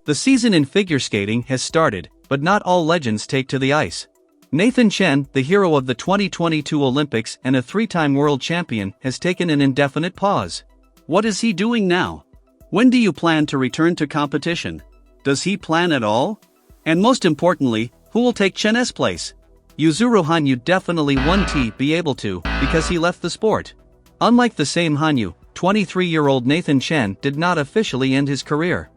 The season in figure skating has started, but not all legends take to the ice. Nathan Chen, the hero of the 2022 Olympics and a three-time world champion, has taken an indefinite pause. What is he doing now? When do you plan to return to competition? Does he plan at all? And most importantly, who will take Chen's place? Yuzuru Hanyu definitely won't be able to, because he left the sport. Unlike the same Hanyu, 23-year-old Nathan Chen did not officially end his career.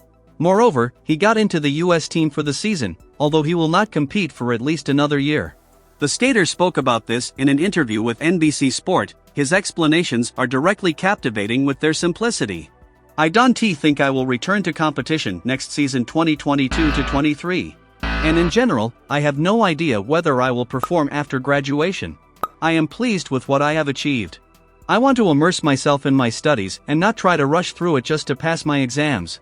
Moreover, he got into the US team for the season, although he will not compete for at least another year. The skater spoke about this in an interview with NBC Sport. His explanations are directly captivating with their simplicity. I don't think I will return to competition next season 2022-23. And in general, I have no idea whether I will perform after graduation. I am pleased with what I have achieved. I want to immerse myself in my studies and not try to rush through it just to pass my exams.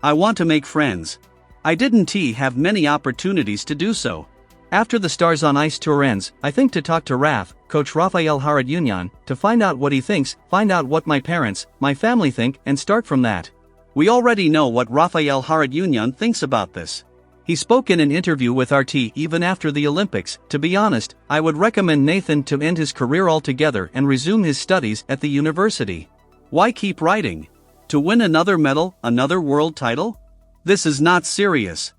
I want to make friends. I didn't have many opportunities to do so. After the Stars on Ice tour ends, I think to talk to RAF, coach Rafael Harad-Union, to find out what he thinks, find out what my parents, my family think, and start from that. We already know what Rafael Harad-Union thinks about this. He spoke in an interview with RT even after the Olympics. To be honest, I would recommend Nathan to end his career altogether and resume his studies at the university. Why keep writing? To win another medal, another world title? This is not serious.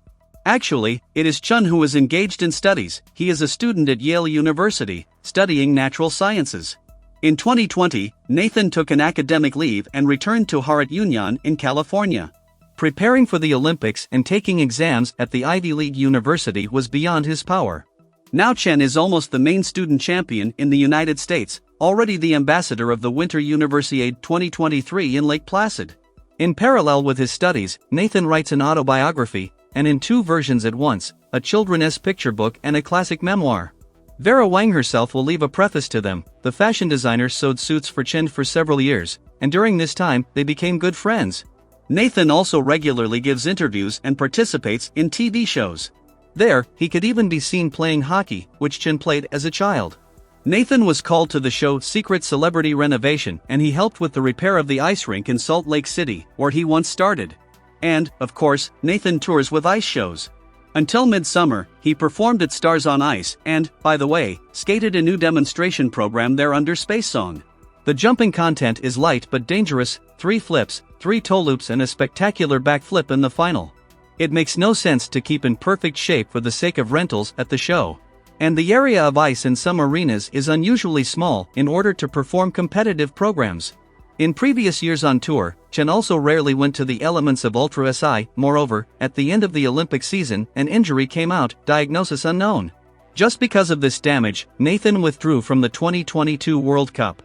Actually, it is Chen who is engaged in studies. He is a student at Yale University, studying natural sciences. In 2020, Nathan took an academic leave and returned to Harad-Union in California. Preparing for the Olympics and taking exams at the Ivy League university was beyond his power. Now Chen is almost the main student champion in the United States, already the ambassador of the Winter Universiade 2023 in Lake Placid. In parallel with his studies, Nathan writes an autobiography, and in two versions at once, a children's picture book and a classic memoir. Vera Wang herself will leave a preface to them. The fashion designer sewed suits for Chen for several years, and during this time, they became good friends. Nathan also regularly gives interviews and participates in TV shows. There, he could even be seen playing hockey, which Chen played as a child. Nathan was called to the show Secret Celebrity Renovation, and he helped with the repair of the ice rink in Salt Lake City, where he once started. And, of course, Nathan tours with ice shows. Until midsummer, he performed at Stars on Ice and, by the way, skated a new demonstration program there under Space Song. The jumping content is light but dangerous, 3 flips, 3 toe loops and a spectacular backflip in the final. It makes no sense to keep in perfect shape for the sake of rentals at the show. And the area of ice in some arenas is unusually small in order to perform competitive programs. In previous years on tour, Chen also rarely went to the elements of Ultra SI. Moreover, at the end of the Olympic season, an injury came out, diagnosis unknown. Just because of this damage, Nathan withdrew from the 2022 World Cup.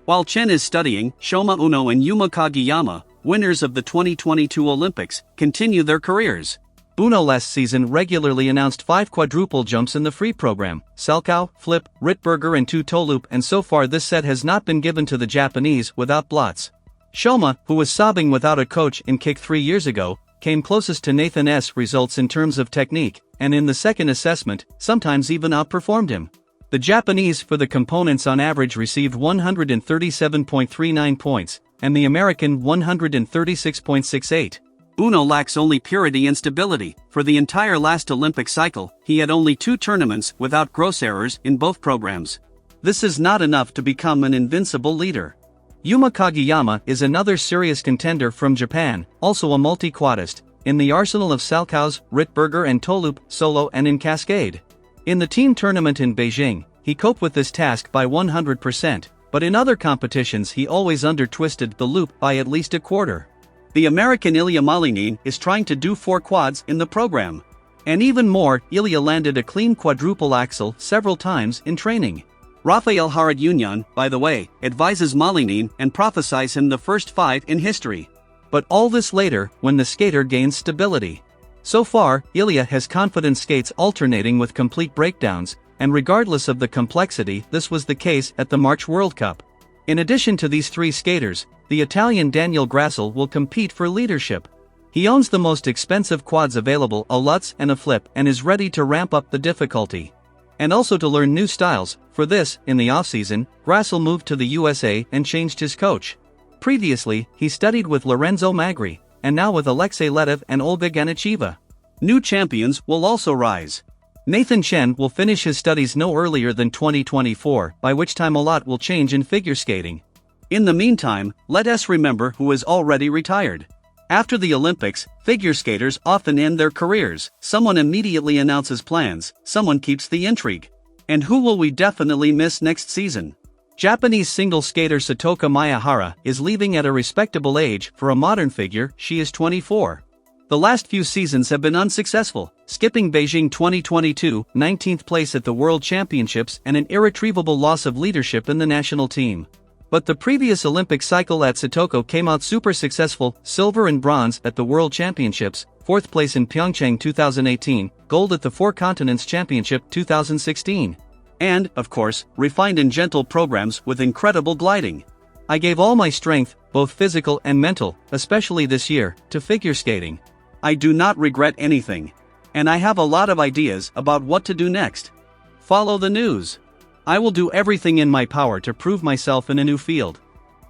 While Chen is studying, Shoma Uno and Yuma Kagiyama, winners of the 2022 Olympics, continue their careers. Uno last season regularly announced 5 quadruple jumps in the free program, Salchow, Flip, Ritberger and 2 toe loop, and so far this set has not been given to the Japanese without blots. Shoma, who was sobbing without a coach in kick 3 years ago, came closest to Nathan's results in terms of technique, and in the second assessment, sometimes even outperformed him. The Japanese for the components on average received 137.39 points, and the American 136.68. Uno lacks only purity and stability. For the entire last Olympic cycle, he had only 2 tournaments without gross errors in both programs. This is not enough to become an invincible leader. Yuma Kagiyama is another serious contender from Japan, also a multi-quadist, in the arsenal of Salchows, Ritberger and toe loop, solo and in cascade. In the team tournament in Beijing, he coped with this task by 100%, but in other competitions he always under-twisted the loop by at least a quarter. The American Ilya Malinin is trying to do 4 quads in the program. And even more, Ilya landed a clean quadruple axel several times in training. Rafael Harad-Union, by the way, advises Malinin and prophesies him the first 5 in history. But all this later, when the skater gains stability. So far, Ilya has confident skates alternating with complete breakdowns, and regardless of the complexity, this was the case at the March World Cup. In addition to these 3 skaters, the Italian Daniel Grassl will compete for leadership. He owns the most expensive quads available, a Lutz and a Flip, and is ready to ramp up the difficulty. And also to learn new styles. For this, in the offseason, Grassl moved to the USA and changed his coach. Previously, he studied with Lorenzo Magri. and now with Alexey Ledev and Olga Ganicheva. New champions will also rise. Nathan Chen will finish his studies no earlier than 2024, by which time a lot will change in figure skating. In the meantime, let us remember who is already retired. After the Olympics, figure skaters often end their careers. Someone immediately announces plans, someone keeps the intrigue. And who will we definitely miss next season? Japanese single skater Satoka Miyahara is leaving at a respectable age. For a modern figure, she is 24. The last few seasons have been unsuccessful, skipping Beijing 2022, 19th place at the World Championships and an irretrievable loss of leadership in the national team. But the previous Olympic cycle at Satoko came out super successful, silver and bronze at the World Championships, 4th place in Pyeongchang 2018, gold at the Four Continents Championship 2016. And, of course, refined and gentle programs with incredible gliding. I gave all my strength, both physical and mental, especially this year, to figure skating. I do not regret anything. And I have a lot of ideas about what to do next. Follow the news. I will do everything in my power to prove myself in a new field.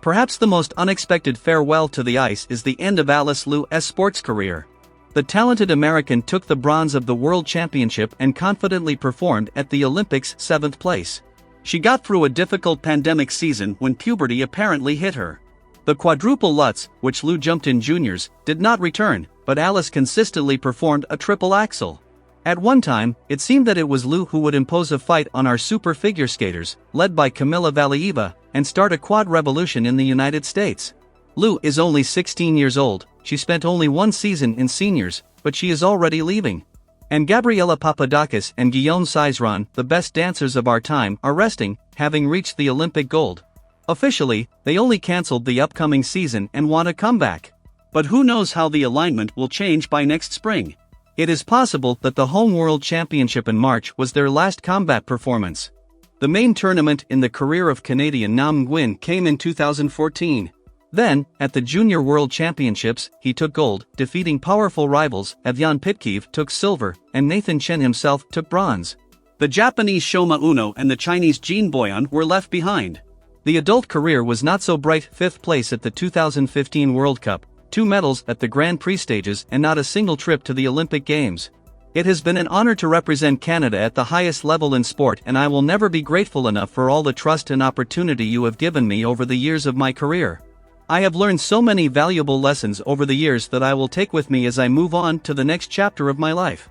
Perhaps the most unexpected farewell to the ice is the end of Alice Liu's sports career. The talented American took the bronze of the World Championship and confidently performed at the Olympics 7th place. She got through a difficult pandemic season when puberty apparently hit her. The quadruple Lutz, which Liu jumped in juniors, did not return, but Alice consistently performed a triple axel. At one time, it seemed that it was Liu who would impose a fight on our super figure skaters, led by Kamila Valieva, and start a quad revolution in the United States. Liu is only 16 years old, she spent only one season in seniors, but she is already leaving. And Gabriela Papadakis and Guillaume Cizeron, the best dancers of our time, are resting, having reached the Olympic gold. Officially, they only cancelled the upcoming season and want a comeback. But who knows how the alignment will change by next spring? It is possible that the home World Championship in March was their last combat performance. The main tournament in the career of Canadian Nam Nguyen came in 2014. Then, at the Junior World Championships, he took gold, defeating powerful rivals. Evyan Pitkev took silver, and Nathan Chen himself took bronze. The Japanese Shoma Uno and the Chinese Jin Boyan were left behind. The adult career was not so bright. 5th place at the 2015 World Cup, 2 medals at the Grand Prix stages and not a single trip to the Olympic Games. It has been an honor to represent Canada at the highest level in sport, and I will never be grateful enough for all the trust and opportunity you have given me over the years of my career. I have learned so many valuable lessons over the years that I will take with me as I move on to the next chapter of my life.